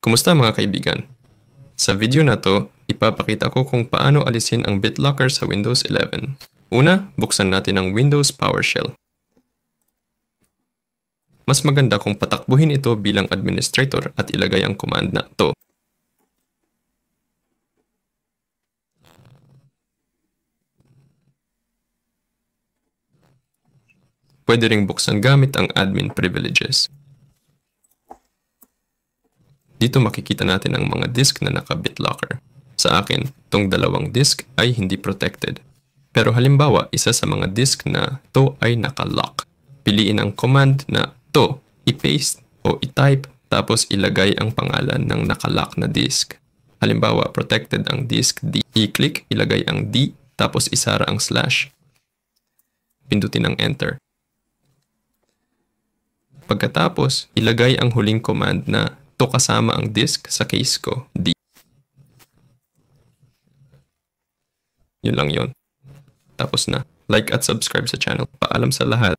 Kumusta mga kaibigan? Sa video na to, ipapakita ko kung paano alisin ang BitLocker sa Windows 11. Una, buksan natin ang Windows PowerShell. Mas maganda kung patakbuhin ito bilang administrator at ilagay ang command na to. Pwede ring buksan gamit ang admin privileges. Dito makikita natin ang mga disk na naka-BitLocker. Sa akin, itong dalawang disk ay hindi protected. Pero halimbawa, isa sa mga disk na to ay naka-lock. Piliin ang command na to, i-paste o i-type, tapos ilagay ang pangalan ng naka-lock na disk. Halimbawa, protected ang disk D. I-click, ilagay ang D, tapos isara ang slash. Pindutin ang enter. Pagkatapos, ilagay ang huling command na to kasama ang disk, sa case ko, D. Yun lang yun. Tapos na. Like at subscribe sa channel. Paalam sa lahat.